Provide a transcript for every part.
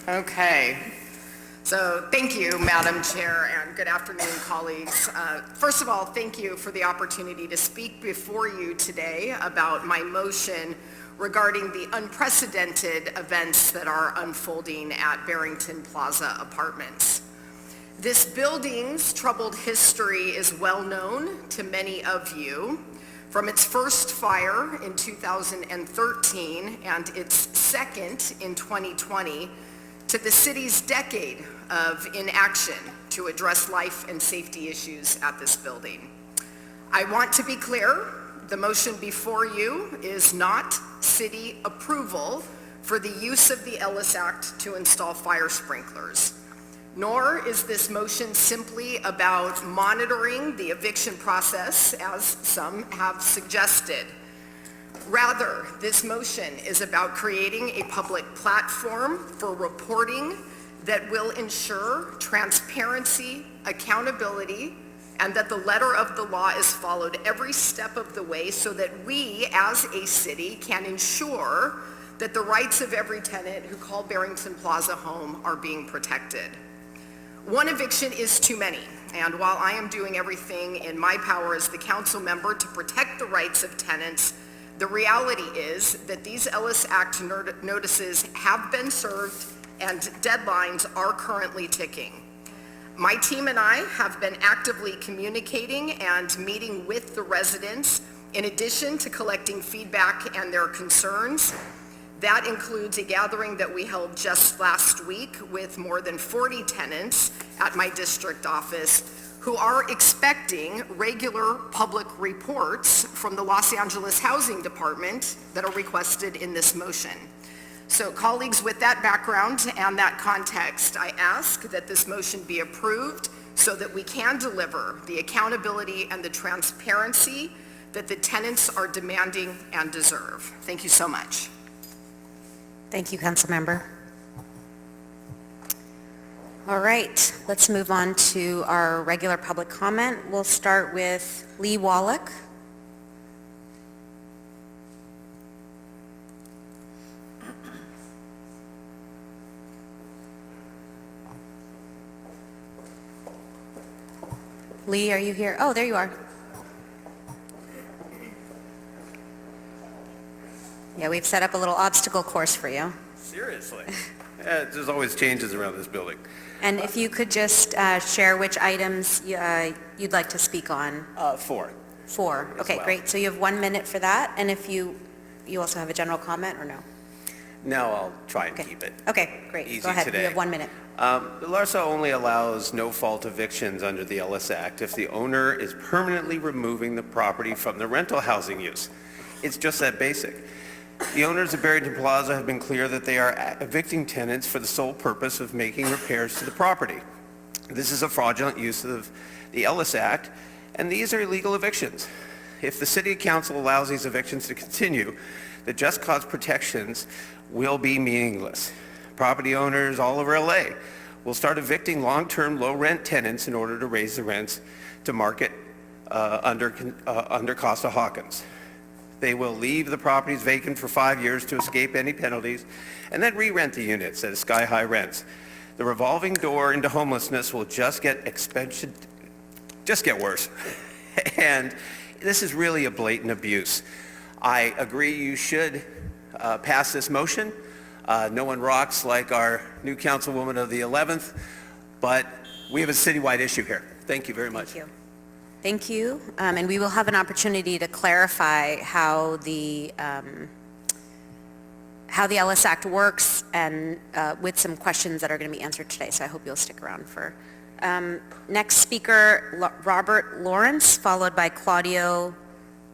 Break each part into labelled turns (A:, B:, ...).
A: Okay. So thank you, Madam Chair, and good afternoon, colleagues. First of all, thank you for the opportunity to speak before you today about my motion regarding the unprecedented events that are unfolding at Barrington Plaza Apartments. This building's troubled history is well known to many of you, from its first fire in 2013 and its second in 2020, to the city's decade of inaction to address life and safety issues at this building. I want to be clear, the motion before you is not city approval for the use of the Ellis Act to install fire sprinklers, nor is this motion simply about monitoring the eviction process, as some have suggested. Rather, this motion is about creating a public platform for reporting that will ensure transparency, accountability, and that the letter of the law is followed every step of the way so that we, as a city, can ensure that the rights of every tenant who call Barrington Plaza home are being protected. One eviction is too many, and while I am doing everything in my power as the council member to protect the rights of tenants, the reality is that these Ellis Act notices have been served and deadlines are currently ticking. My team and I have been actively communicating and meeting with the residents in addition to collecting feedback and their concerns. That includes a gathering that we held just last week with more than 40 tenants at my district office who are expecting regular public reports from the Los Angeles Housing Department that are requested in this motion. So colleagues, with that background and that context, I ask that this motion be approved so that we can deliver the accountability and the transparency that the tenants are demanding and deserve. Thank you so much.
B: Thank you, Council Member. All right, let's move on to our regular public comment. We'll start with Lee Wallach. Lee, are you here? Oh, there you are. Yeah, we've set up a little obstacle course for you.
C: Seriously? Yeah, there's always changes around this building.
B: And if you could just share which items you'd like to speak on.
C: 4.
B: 4. Okay,
C: well.
B: great. So you have 1 minute for that. And if you also have a general comment or no?
C: No, I'll try and keep it.
B: Okay, great.
C: Easy
B: Go ahead.
C: today.
B: You have 1 minute.
C: The LARSA only allows no-fault evictions under the Ellis Act if the owner is permanently removing the property from the rental housing use. It's just that basic. The owners of Barrington Plaza have been clear that they are evicting tenants for the sole purpose of making repairs to the property. This is a fraudulent use of the Ellis Act, and these are illegal evictions. If the City Council allows these evictions to continue, the just cause protections will be meaningless. Property owners all over LA will start evicting long-term low-rent tenants in order to raise the rents to market under Costa-Hawkins. They will leave the properties vacant for 5 years to escape any penalties and then re-rent the units at sky-high rents. The revolving door into homelessness will just get worse. And this is really a blatant abuse. I agree you should pass this motion. No one rocks like our new councilwoman of the 11th, but we have a citywide issue here. Thank you very much.
B: Thank you. Thank you. And we will have an opportunity to clarify how the Ellis Act works and with some questions that are going to be answered today. So I hope you'll stick around for. Next speaker, Robert Lawrence, followed by Claudio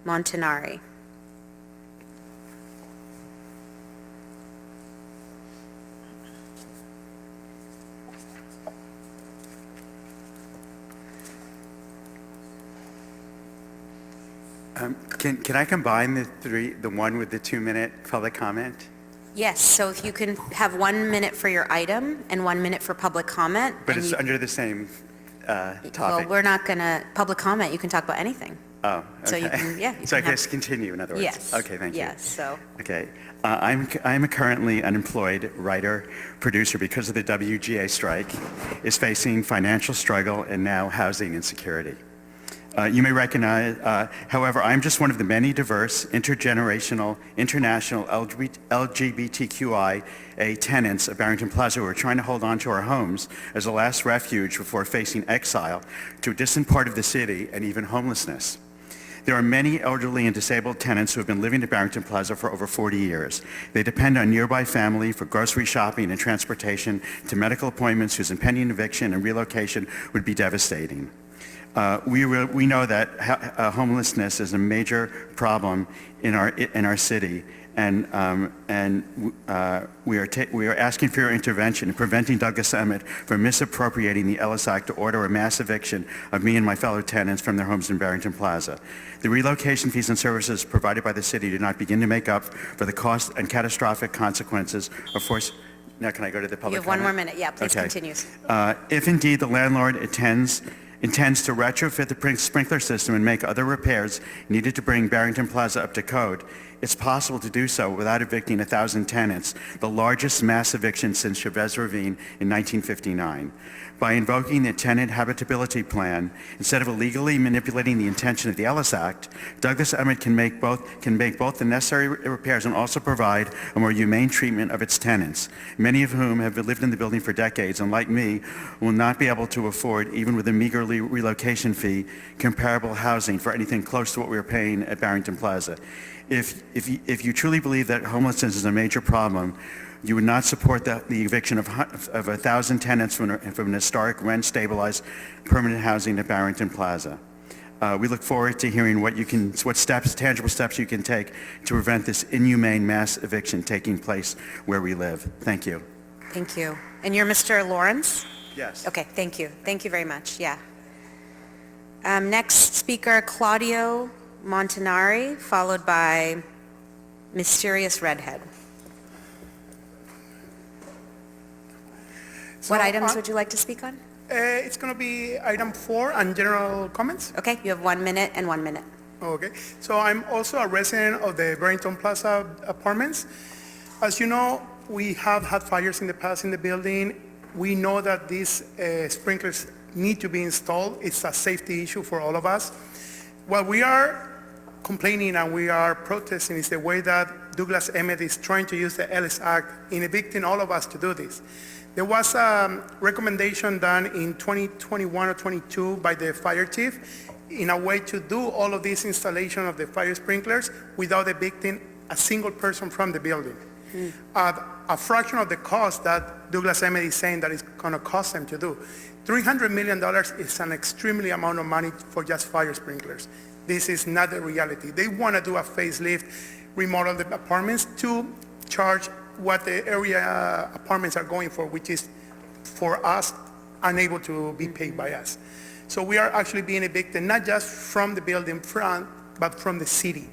B: Montanari.
D: Can I combine the one with the 2 minute public comment?
B: Yes, so if you can have 1 minute for your item and 1 minute for public comment.
D: But it's under the same topic.
B: Well, we're not going to, public comment, you can talk about anything.
D: Oh, okay.
B: So you can, yeah.
D: So I guess continue, in other words?
B: Yes.
D: Okay, thank you.
B: Yes, so.
D: Okay. I'm a currently unemployed writer, producer because of the WGA strike, is facing financial struggle and now housing insecurity. You may recognize, however, I'm just one of the many diverse, intergenerational, international LGBTQIA tenants of Barrington Plaza who are trying to hold on to our homes as a last refuge before facing exile to a distant part of the city and even homelessness. There are many elderly and disabled tenants who have been living at Barrington Plaza for over 40 years. They depend on nearby family for grocery shopping and transportation to medical appointments whose impending eviction and relocation would be devastating. We know that homelessness is a major problem in our city, and we are asking for your intervention in preventing Douglas Emmett from misappropriating the Ellis Act to order a mass eviction of me and my fellow tenants from their homes in Barrington Plaza. The relocation fees and services provided by the city do not begin to make up for the cost and catastrophic consequences of forced. Now, can I go to the public
B: You have one
D: comment?
B: more minute. Yeah, please continue.
D: If indeed the landlord intends to retrofit the sprinkler system and make other repairs needed to bring Barrington Plaza up to code, it's possible to do so without evicting 1,000 tenants, the largest mass eviction since Chavez Ravine in 1959. By invoking the tenant habitability plan, instead of illegally manipulating the intention of the Ellis Act, Douglas Emmett can make both the necessary repairs and also provide a more humane treatment of its tenants, many of whom have lived in the building for decades and, like me, will not be able to afford, even with a meager relocation fee, comparable housing for anything close to what we are paying at Barrington Plaza. If you truly believe that homelessness is a major problem, you would not support the eviction of 1,000 tenants from an historic rent-stabilized permanent housing at Barrington Plaza. We look forward to hearing what tangible steps you can take to prevent this inhumane mass eviction taking place where we live. Thank you.
B: Thank you. And you're Mr. Lawrence?
D: Yes.
B: Okay, thank you. Thank you very much. Yeah. Next speaker, Claudio Montanari, followed by Mysterious Redhead. What items would you like to speak on?
E: It's going to be item 4 and general comments.
B: Okay, you have 1 minute and 1 minute.
E: Okay, so I'm also a resident of the Barrington Plaza apartments. As you know, we have had fires in the past in the building. We know that these sprinklers need to be installed. It's a safety issue for all of us. What we are complaining and we are protesting is the way that Douglas Emmett is trying to use the Ellis Act in evicting all of us to do this. There was a recommendation done in 2021 or 22 by the fire chief in a way to do all of this installation of the fire sprinklers without evicting a single person from the building. At a fraction of the cost that Douglas Emmett is saying that it's going to cost them to do. $300 million is an extremely amount of money for just fire sprinklers. This is not the reality. They want to do a facelift, remodel the apartments to charge what the area apartments are going for, which is for us unable to be paid by us. So we are actually being evicted not just from the building front, but from the city.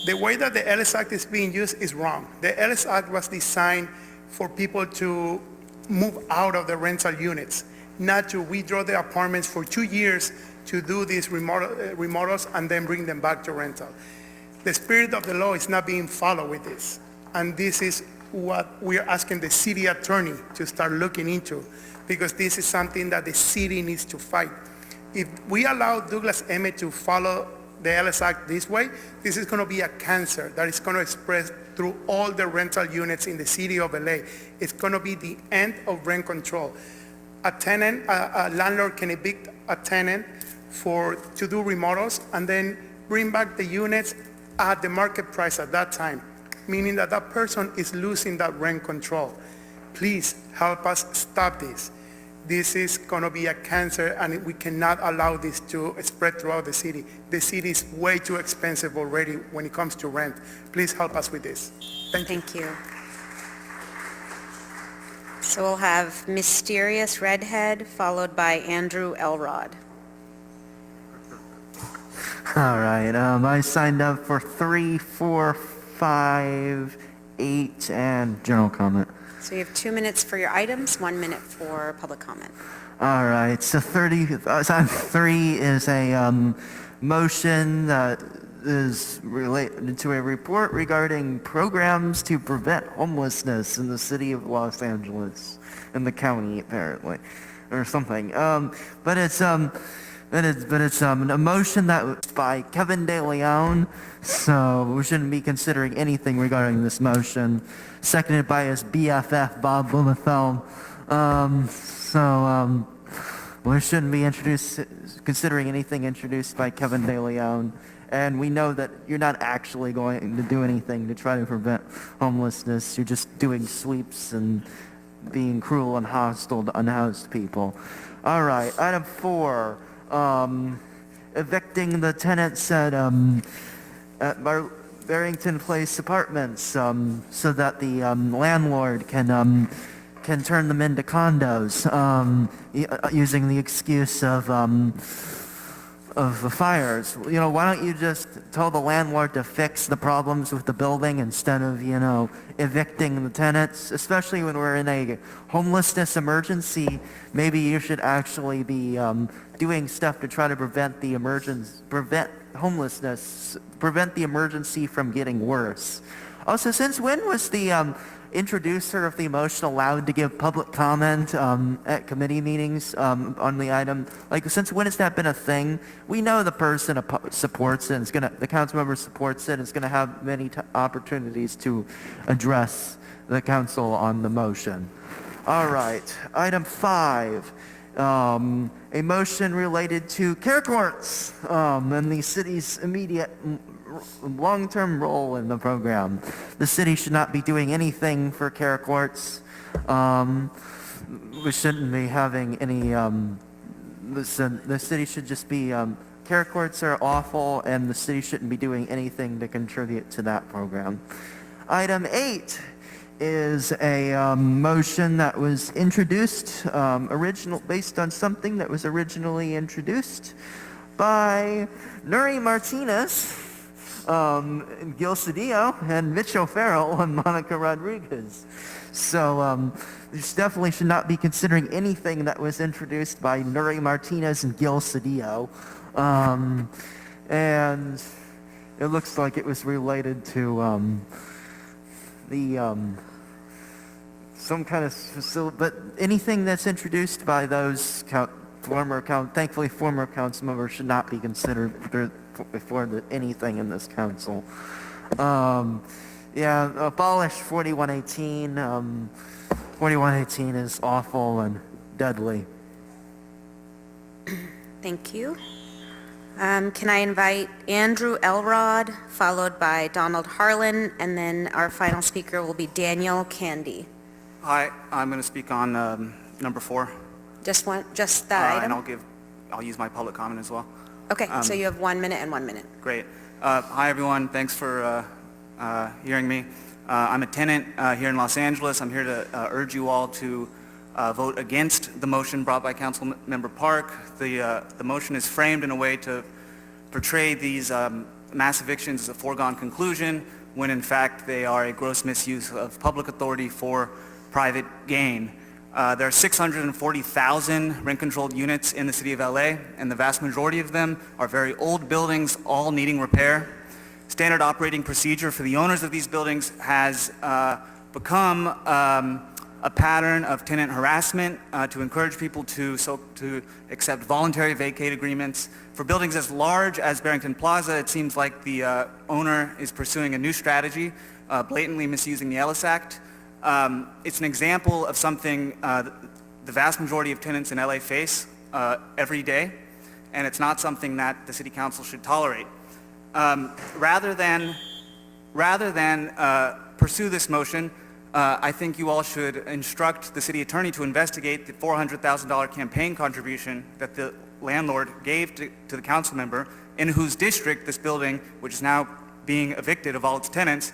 E: The way that the Ellis Act is being used is wrong. The Ellis Act was designed for people to move out of the rental units, not to withdraw the apartments for 2 years to do these remodels and then bring them back to rental. The spirit of the law is not being followed with this. And this is what we are asking the city attorney to start looking into, because this is something that the city needs to fight. If we allow Douglas Emmett to follow the Ellis Act this way, this is going to be a cancer that is going to spread through all the rental units in the city of LA. It's going to be the end of rent control. A landlord can evict a tenant to do remodels and then bring back the units at the market price at that time, meaning that that person is losing that rent control. Please help us stop this. This is going to be a cancer, and we cannot allow this to spread throughout the city. The city is way too expensive already when it comes to rent. Please help us with this. Thank you.
B: So we'll have Mysterious Redhead, followed by Andrew Elrod.
F: All right, I signed up for 3, 4, 5, 8, and general comment.
B: So you have 2 minutes for your items, 1 minute for public comment.
F: All right, so item 3 is a motion that is related to a report regarding programs to prevent homelessness in the city of Los Angeles, in the county apparently, or something. But it's a motion that was by Kevin De Leon, so we shouldn't be considering anything regarding this motion. Seconded by his BFF Bob Blumenfeld. We shouldn't be considering anything introduced by Kevin De Leon. And we know that you're not actually going to do anything to try to prevent homelessness. You're just doing sweeps and being cruel and hostile to unhoused people. All right, item 4, evicting the tenants at Barrington Place apartments so that the landlord can turn them into condos using the excuse of the fires. You know, why don't you just tell the landlord to fix the problems with the building instead of, you know, evicting the tenants? Especially when we're in a homelessness emergency, maybe you should actually be doing stuff to try to prevent the emergency from getting worse. Also, since when was the introducer of the motion allowed to give public comment at committee meetings on the item? Like, since when has that been a thing? We know the person supports it, and the council member supports it, and is going to have many opportunities to address the council on the motion. All right, item 5, a motion related to care courts and the city's immediate long-term role in the program. The city should not be doing anything for care courts. We shouldn't be having any, the city should just be, care courts are awful, and the city shouldn't be doing anything to contribute to that program. Item 8 is a motion that was introduced, based on something that was originally introduced by Nuri Martinez, Gil Cedillo, and Mitch O'Farrell, and Monica Rodriguez. So this definitely should not be considering anything that was introduced by Nuri Martinez and Gil Cedillo. And it looks like it was related to some kind of facility, but anything that's introduced by those thankfully former council members should not be considered before anything in this council. Abolish 4118. 4118 is awful and deadly.
B: Thank you. Can I invite Andrew Elrod, followed by Donald Harlan, and then our final speaker will be Daniel Candy.
G: Hi, I'm going to speak on number 4.
B: Just that item?
G: And I'll use my public comment as well.
B: Okay, so you have 1 minute and 1 minute.
G: Great. Hi, everyone. Thanks for hearing me. I'm a tenant here in Los Angeles. I'm here to urge you all to vote against the motion brought by Councilmember Park. The motion is framed in a way to portray these mass evictions as a foregone conclusion, when in fact they are a gross misuse of public authority for private gain. There are 640,000 rent-controlled units in the city of LA, and the vast majority of them are very old buildings, all needing repair. Standard operating procedure for the owners of these buildings has become a pattern of tenant harassment to encourage people to accept voluntary vacate agreements. For buildings as large as Barrington Plaza, it seems like the owner is pursuing a new strategy, blatantly misusing the Ellis Act. It's an example of something the vast majority of tenants in LA face every day, and it's not something that the City Council should tolerate. Rather than pursue this motion, I think you all should instruct the City Attorney to investigate the $400,000 campaign contribution that the landlord gave to the council member, in whose district this building, which is now being evicted of all its tenants,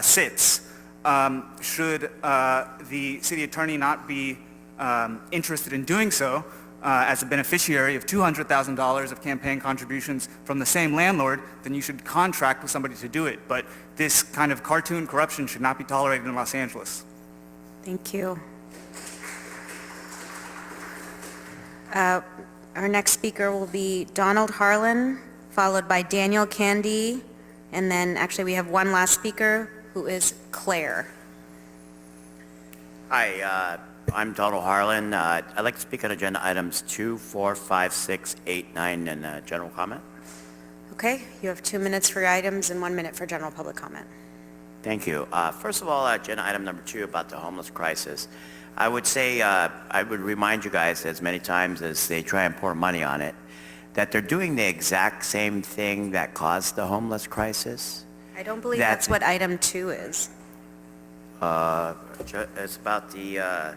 G: sits. Should the City Attorney not be interested in doing so as a beneficiary of $200,000 of campaign contributions from the same landlord, then you should contract with somebody to do it. But this kind of cartoon corruption should not be tolerated in Los Angeles.
B: Thank you. Our next speaker will be Donald Harlan, followed by Daniel Candy, And then actually we have one last speaker who is Claire.
H: Hi, I'm Donald Harlan. I'd like to speak on agenda items 2, 4, 5, 6, 8, 9, and general comment.
B: Okay, you have 2 minutes for your items and 1 minute for general public comment.
H: Thank you. First of all, agenda item number 2 about the homeless crisis. I would say, I would remind you guys as many times as they try and pour money on it, that they're doing the exact same thing that caused the homeless crisis.
B: I don't believe that's what item 2 is.
H: It's about the,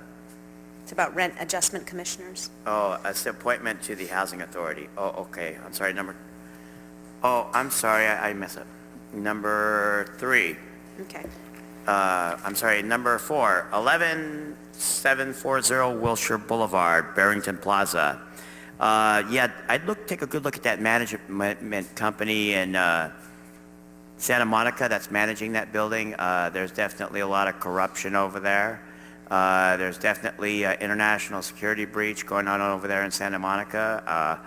B: It's about rent adjustment commissioners.
H: it's the appointment to the Housing Authority. Oh, okay. I'm sorry, I'm sorry, I messed up. Number 3.
B: Okay.
H: I'm sorry, number 4, 11740 Wilshire Boulevard, Barrington Plaza. Yeah, take a good look at that management company in Santa Monica that's managing that building. There's definitely a lot of corruption over there. There's definitely international security breach going on over there in Santa Monica.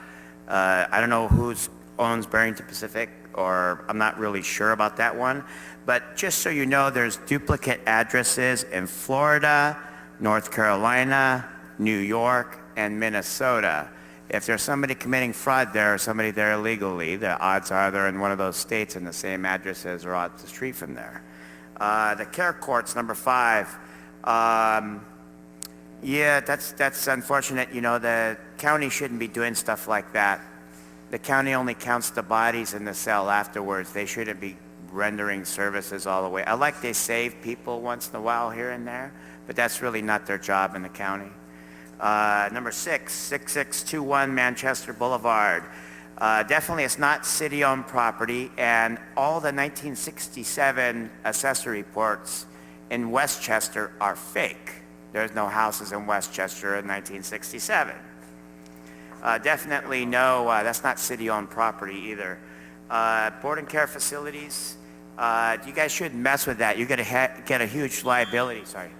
H: I don't know who owns Barrington Pacific, or I'm not really sure about that one. But just so you know, there's duplicate addresses in Florida, North Carolina, New York, and Minnesota. If there's somebody committing fraud there or somebody there illegally, the odds are they're in one of those states and the same addresses are out the street from there. The care courts, number 5. Yeah, that's unfortunate. You know, the county shouldn't be doing stuff like that. The county only counts the bodies in the cell afterwards. They shouldn't be rendering services all the way. I like they save people once in a while here and there, but that's really not their job in the county. Number 6, 6621 Manchester Boulevard. Definitely it's not city-owned property, and all the 1967 assessor reports in Westchester are fake. There's no houses in Westchester in 1967. Definitely no, that's not city-owned property either. Board and care facilities, you guys shouldn't mess with that. You're going to get a huge liability, sorry.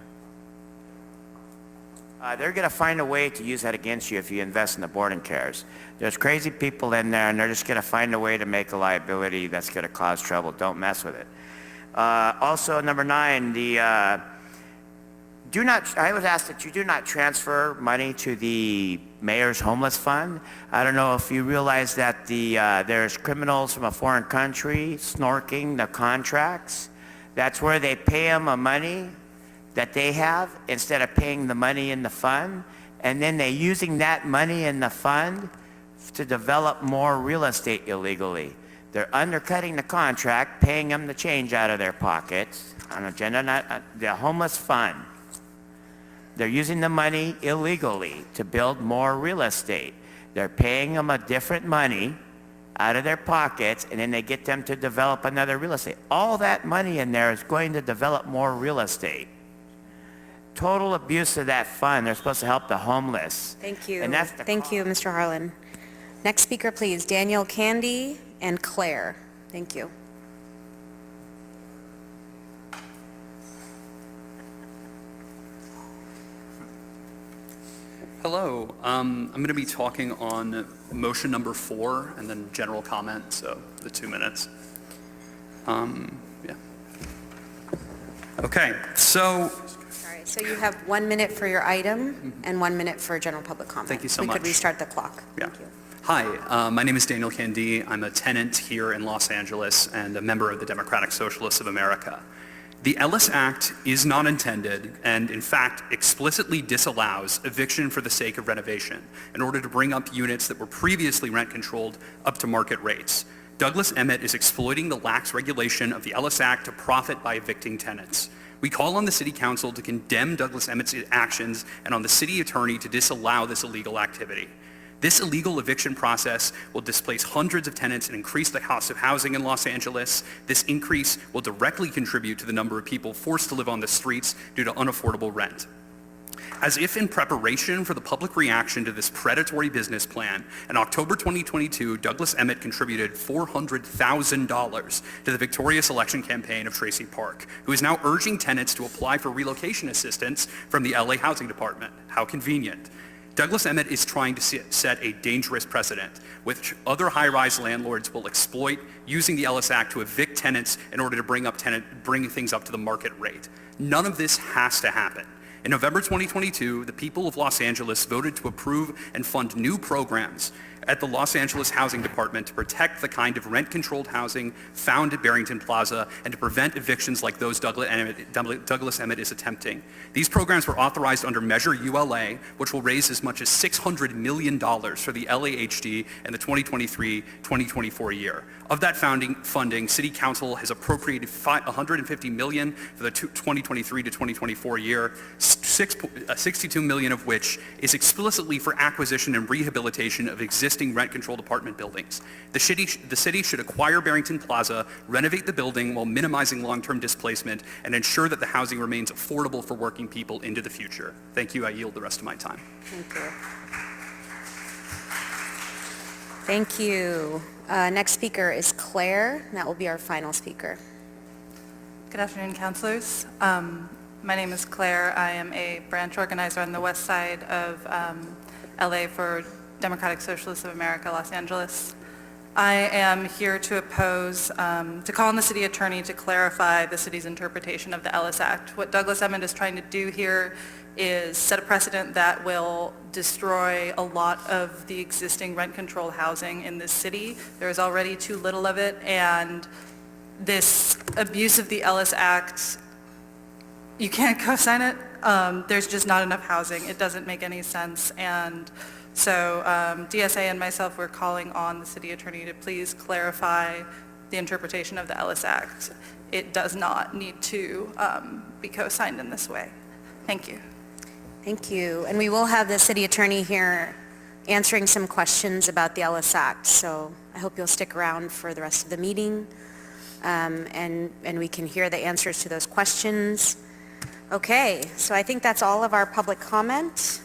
H: They're going to find a way to use that against you if you invest in the board and cares. There's crazy people in there, and they're just going to find a way to make a liability that's going to cause trouble. Don't mess with it. Also, number 9, I would ask that you do not transfer money to the mayor's homeless fund. I don't know if you realize that there's criminals from a foreign country snorking the contracts. That's where they pay them money that they have instead of paying the money in the fund. And then they're using that money in the fund to develop more real estate illegally. They're undercutting the contract, paying them the change out of their pockets on the homeless fund. They're using the money illegally to build more real estate. They're paying them a different money out of their pockets, and then they get them to develop another real estate. All that money in there is going to develop more real estate. Total abuse of that fund. They're supposed to help the homeless.
B: Thank you.
H: And that's
B: Thank you, Mr. Harlan. Next speaker, please. Daniel Candy and Claire. Thank you.
I: Hello, I'm going to be talking on motion number 4 and then general comment, so the 2 minutes. Yeah. Okay, so.
B: All right, so you have 1 minute for your item and 1 minute for general public comment.
I: Thank you so much.
B: We could restart the clock.
I: Yeah.
B: Thank you.
I: Hi, my name is Daniel Candy. I'm a tenant here in Los Angeles and a member of the Democratic Socialists of America. The Ellis Act is not intended and, in fact, explicitly disallows eviction for the sake of renovation in order to bring up units that were previously rent-controlled up to market rates. Douglas Emmett is exploiting the lax regulation of the Ellis Act to profit by evicting tenants. We call on the City Council to condemn Douglas Emmett's actions and on the City Attorney to disallow this illegal activity. This illegal eviction process will displace hundreds of tenants and increase the cost of housing in Los Angeles. This increase will directly contribute to the number of people forced to live on the streets due to unaffordable rent. As if in preparation for the public reaction to this predatory business plan, in October 2022, Douglas Emmett contributed $400,000 to the victorious election campaign of Tracy Park, who is now urging tenants to apply for relocation assistance from the LA Housing Department. How convenient. Douglas Emmett is trying to set a dangerous precedent, which other high-rise landlords will exploit using the Ellis Act to evict tenants in order to bring things up to the market rate. None of this has to happen. In November 2022, the people of Los Angeles voted to approve and fund new programs at the Los Angeles Housing Department to protect the kind of rent-controlled housing found at Barrington Plaza and to prevent evictions like those Douglas Emmett is attempting. These programs were authorized under Measure ULA, which will raise as much as $600 million for the LAHD in the 2023-2024 year. Of that funding, City Council has appropriated $150 million for the 2023 to 2024 year, 62 million of which is explicitly for acquisition and rehabilitation of existing rent-controlled apartment buildings. The city should acquire Barrington Plaza, renovate the building while minimizing long-term displacement, and ensure that the housing remains affordable for working people into the future. Thank you. I yield the rest of my time.
B: Thank you. Thank you. Next speaker is Claire, and that will be our final speaker.
J: Good afternoon, councilors. My name is Claire. I am a branch organizer on the west side of LA for Democratic Socialists of America, Los Angeles. I am here to call on the city attorney to clarify the city's interpretation of the Ellis Act. What Douglas Emmett is trying to do here is set a precedent that will destroy a lot of the existing rent-controlled housing in this city. There is already too little of it, and this abuse of the Ellis Act, you can't co-sign it. There's just not enough housing. It doesn't make any sense. And so DSA and myself, we're calling on the city attorney to please clarify the interpretation of the Ellis Act. It does not need to be co-signed in this way. Thank you.
B: Thank you. And we will have the city attorney here answering some questions about the Ellis Act. So I hope you'll stick around for the rest of the meeting and we can hear the answers to those questions. Okay, so I think that's all of our public comment.